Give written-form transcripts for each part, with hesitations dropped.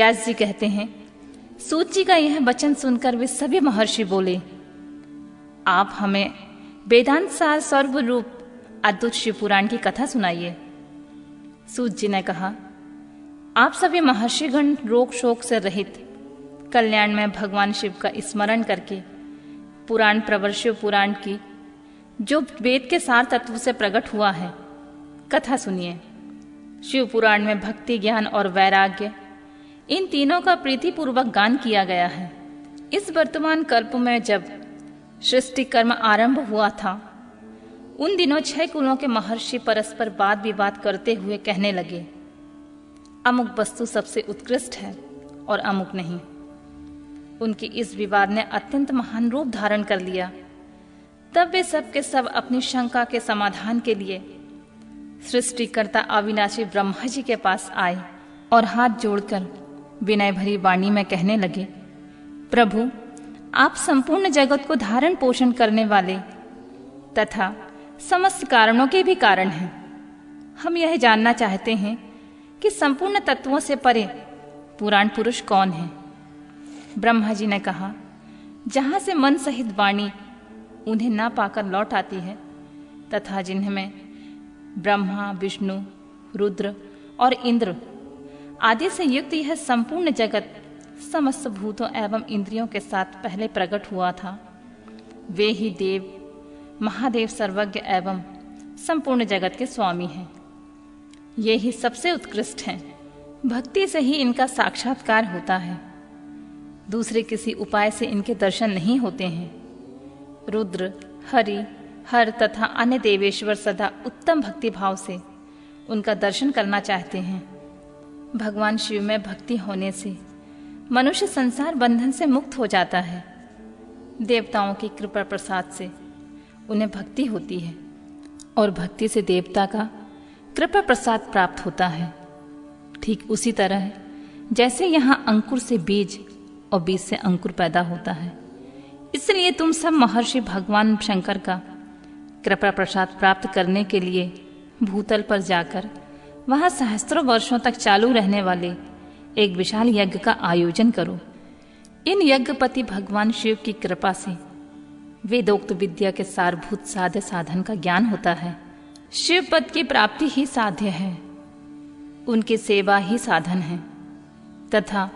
व्यास जी कहते हैं, सूत जी का यह वचन सुनकर वे सभी महर्षि बोले, आप हमें वेदांत सार सर्वरूप अद्भुत शिव पुराण की कथा सुनाइए। सूत जी ने कहा, आप सभी महर्षिगण रोग शोक से रहित कल्याण में भगवान शिव का स्मरण करके पुराण प्रवर शिव पुराण की जो वेद के सार तत्व से प्रकट हुआ है कथा सुनिए। शिव पुराण में भक्ति, ज्ञान और वैराग्य इन तीनों का प्रीतिपूर्वक गान किया गया है। इस वर्तमान कल्प में जब सृष्टि कर्म आरंभ हुआ था, उन दिनों 6 कुलों के महर्षि परस्पर वाद विवाद करते हुए कहने लगे, अमुक वस्तु सबसे उत्कृष्ट है और अमुक नहीं। उनके इस विवाद ने अत्यंत महान रूप धारण कर लिया। तब वे सब के सब अपनी शंका के समाधान के लिए सृष्टिकर्ता अविनाशी ब्रह्मा जी के पास आए और हाथ जोड़कर विनय भरी वाणी में कहने लगे, प्रभु, आप संपूर्ण जगत को धारण पोषण करने वाले तथा समस्त कारणों के भी कारण हैं। हम यह जानना चाहते हैं कि संपूर्ण तत्वों से परे पुराण पुरुष कौन है। ब्रह्मा जी ने कहा, जहां से मन सहित वाणी उन्हें ना पाकर लौट आती है तथा जिनमें ब्रह्मा, विष्णु, रुद्र और इंद्र आदि से युक्त यह संपूर्ण जगत समस्त भूतों एवं इंद्रियों के साथ पहले प्रकट हुआ था, वे ही देव, महादेव सर्वज्ञ एवं संपूर्ण जगत के स्वामी हैं। ये ही सबसे उत्कृष्ट हैं। भक्ति से ही इनका साक्षात्कार होता है, दूसरे किसी उपाय से इनके दर्शन नहीं होते हैं। रुद्र, हरि, हर तथा अन्य देवेश्वर सदा उत्तम भक्ति भाव से उनका दर्शन करना चाहते हैं। भगवान शिव में भक्ति होने से मनुष्य संसार बंधन से मुक्त हो जाता है। देवताओं की कृपा प्रसाद से उन्हें भक्ति होती है और भक्ति से देवता का कृपा प्रसाद प्राप्त होता है। ठीक उसी तरह जैसे यहाँ अंकुर से बीज और बीज से अंकुर पैदा होता है, इसलिए तुम सब महर्षि भगवान शंकर का कृपा प्रसाद प्राप्त करने के लिए भूतल पर जाकर वहां सहस्त्रों वर्षों तक चालू रहने वाले एक विशाल यज्ञ का आयोजन करो। इन यज्ञपति भगवान शिव की कृपा से वेदोक्त विद्या के सारभूत साध्य साधन का ज्ञान होता है। शिव पद की प्राप्ति ही साध्य है, उनकी सेवा ही साधन है तथा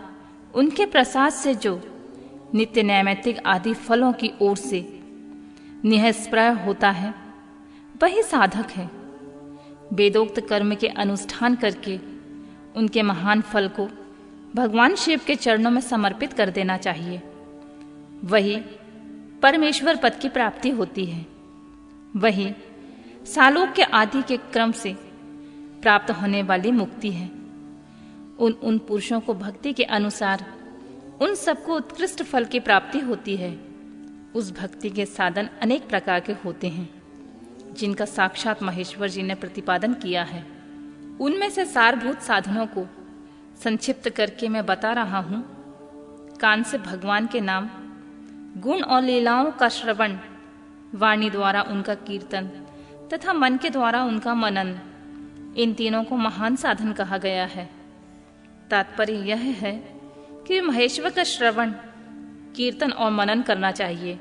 उनके प्रसाद से जो नित्य नैमित्तिक आदि फलों की ओर से निःस्पृह होता है वही साधक है। वेदोक्त कर्म के अनुष्ठान करके उनके महान फल को भगवान शिव के चरणों में समर्पित कर देना चाहिए, वही परमेश्वर पद की प्राप्ति होती है। वही सालोक्य आदि के क्रम से प्राप्त होने वाली मुक्ति है। उन पुरुषों को भक्ति के अनुसार उन सबको उत्कृष्ट फल की प्राप्ति होती है। उस भक्ति के साधन अनेक प्रकार के होते हैं, जिनका साक्षात महेश्वर जी ने प्रतिपादन किया है। उनमें से सारभूत साधनों को संक्षिप्त करके मैं बता रहा हूं। कान से भगवान के नाम, गुण और लीलाओं का श्रवण, वाणी द्वारा उनका कीर्तन तथा मन के द्वारा उनका मनन, इन तीनों को महान साधन कहा गया है। तात्पर्य यह है कि महेश्वर का श्रवण, कीर्तन और मनन करना चाहिए।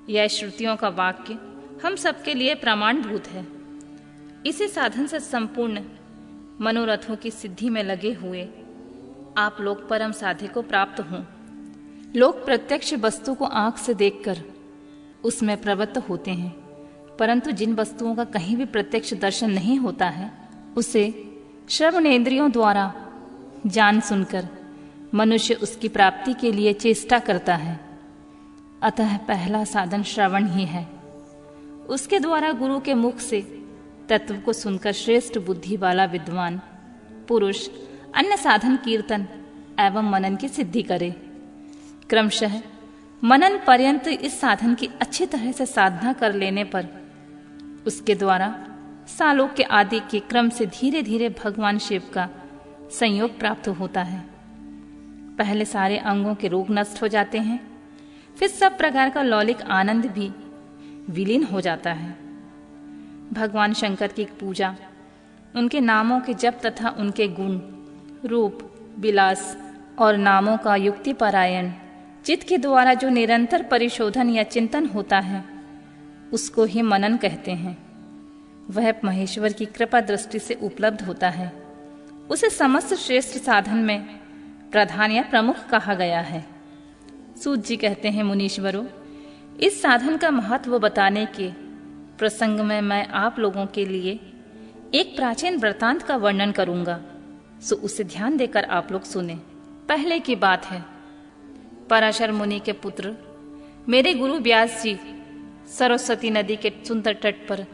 यह श्रुतियों का वाक्य हम सबके लिए प्रमाणभूत है। इसी साधन से संपूर्ण मनोरथों की सिद्धि में लगे हुए आप लोग परम साध्य को प्राप्त हों। लोग प्रत्यक्ष वस्तु को आंख से देखकर उसमें प्रवृत्त होते हैं, परंतु जिन वस्तुओं का कहीं भी प्रत्यक्ष दर्शन नहीं होता है, उसे श्रवणेंद्रियों द्वारा जान सुनकर मनुष्य उसकी प्राप्ति के लिए चेष्टा करता है। अतः पहला साधन श्रवण ही है। उसके द्वारा गुरु के मुख से तत्व को सुनकर श्रेष्ठ बुद्धि वाला विद्वान पुरुष अन्य साधन कीर्तन एवं मनन की सिद्धि करे। क्रमशः मनन पर्यंत इस साधन की अच्छी तरह से साधना कर लेने पर उसके द्वारा सालोक्य आदि के क्रम से धीरे धीरे भगवान शिव का संयोग प्राप्त होता है। पहले सारे अंगों के रोग नष्ट हो जाते हैं, फिर सब प्रकार का लौकिक आनंद भी विलीन हो जाता है। भगवान शंकर की पूजा, उनके नामों के जप तथा उनके गुण, रूप, विलास और नामों का युक्ति परायण चित्त के द्वारा जो निरंतर परिशोधन या चिंतन होता है उसको ही मनन कहते हैं। वह महेश्वर की कृपा दृष्टि से उपलब्ध होता है। उसे समस्त श्रेष्ठ साधन में प्रधान या प्रमुख कहा गया है। सूत जी कहते हैं, मुनीश्वरों, इस साधन का महत्व बताने के प्रसंग में मैं आप लोगों के लिए एक प्राचीन वृत्तांत का वर्णन करूंगा, सो उसे ध्यान देकर आप लोग सुने। पहले की बात है, पराशर मुनि के पुत्र मेरे गुरु व्यास जी सरस्वती नदी के सुंदर तट पर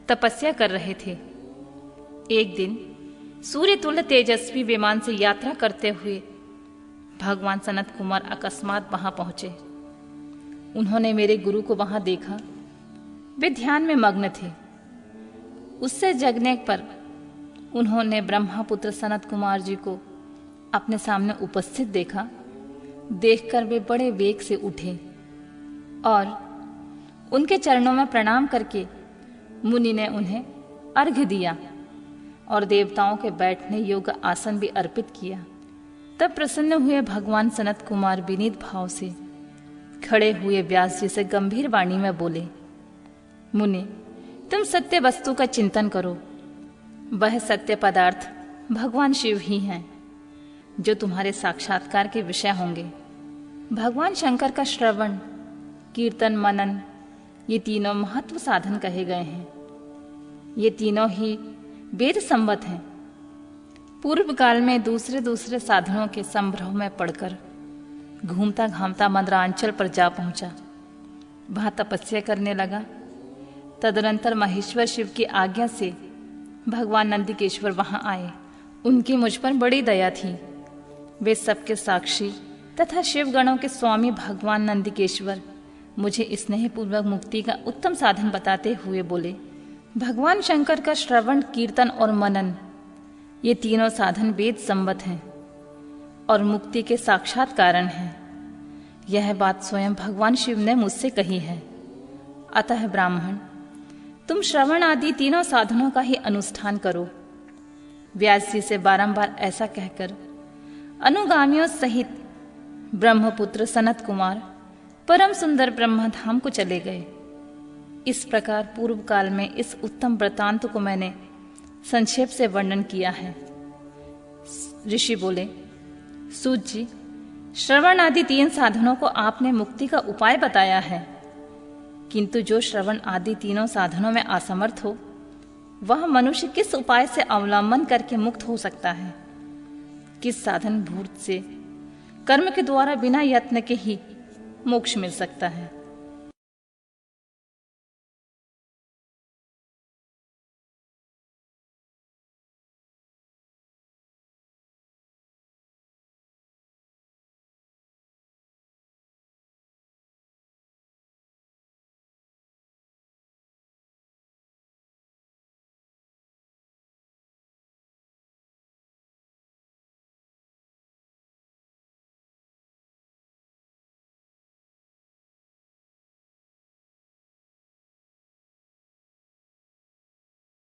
तपस्या कर रहे थे। एक दिन सूर्य तुल्य तेजस्वी विमान से यात्रा करते हुए भगवान सनत कुमार अकस्मात वहां पहुंचे। उन्होंने मेरे गुरु को वहां देखा। वे ध्यान में मग्न थे। उससे जगने पर उन्होंने ब्रह्मपुत्र सनत कुमार जी को अपने सामने उपस्थित देखा। देखकर वे बड़े वेग से उठे और उनके चरणों में प्रणाम करके मुनि ने उन्हें अर्घ्य दिया और देवताओं के बैठने योग्य आसन भी अर्पित किया। तब प्रसन्न हुए भगवान सनत कुमार विनीत भाव से खड़े हुए व्यास जी से गंभीर वाणी में बोले, मुनि, तुम सत्य वस्तु का चिंतन करो। वह सत्य पदार्थ भगवान शिव ही हैं जो तुम्हारे साक्षात्कार के विषय होंगे। भगवान शंकर का श्रवण, कीर्तन, मनन, ये तीनों महत्व साधन कहे गए हैं। ये तीनों ही वेद संबद्ध हैं। पूर्व काल में दूसरे दूसरे साधनों के संभ्रम में पड़कर घूमता घामता मंदरांचल पर जा पहुंचा। वहां तपस्या करने लगा। तदनंतर महेश्वर शिव की आज्ञा से भगवान नंदिकेश्वर वहां आए। उनकी मुझ पर बड़ी दया थी। वे सबके साक्षी तथा शिवगणों के स्वामी भगवान नंदिकेश्वर मुझे स्नेहपूर्वक मुक्ति का उत्तम साधन बताते हुए बोले, भगवान शंकर का श्रवण, कीर्तन और मनन, ये तीनों साधन वेद संबद्ध हैं और मुक्ति के साक्षात कारण हैं। यह बात स्वयं भगवान शिव ने मुझसे कही है। अतः ब्राह्मण, तुम श्रवण आदि तीनों साधनों का ही अनुष्ठान करो। व्यास जी से बारंबार ऐसा कहकर अनुगामियों सहित ब्रह्मपुत्र सनत कुमार परम सुंदर ब्रह्मधाम को चले गए। इस प्रकार पूर्व काल में इस उत्तम वृत्तांत को मैंने संक्षेप से वर्णन किया है। ऋषि बोले, सूत जी, श्रवण आदि तीन साधनों को आपने मुक्ति का उपाय बताया है, किंतु जो श्रवण आदि तीनों साधनों में असमर्थ हो वह मनुष्य किस उपाय से अवलंबन करके मुक्त हो सकता है? किस साधन भूत से कर्म के द्वारा बिना यत्न के ही मोक्ष मिल सकता है?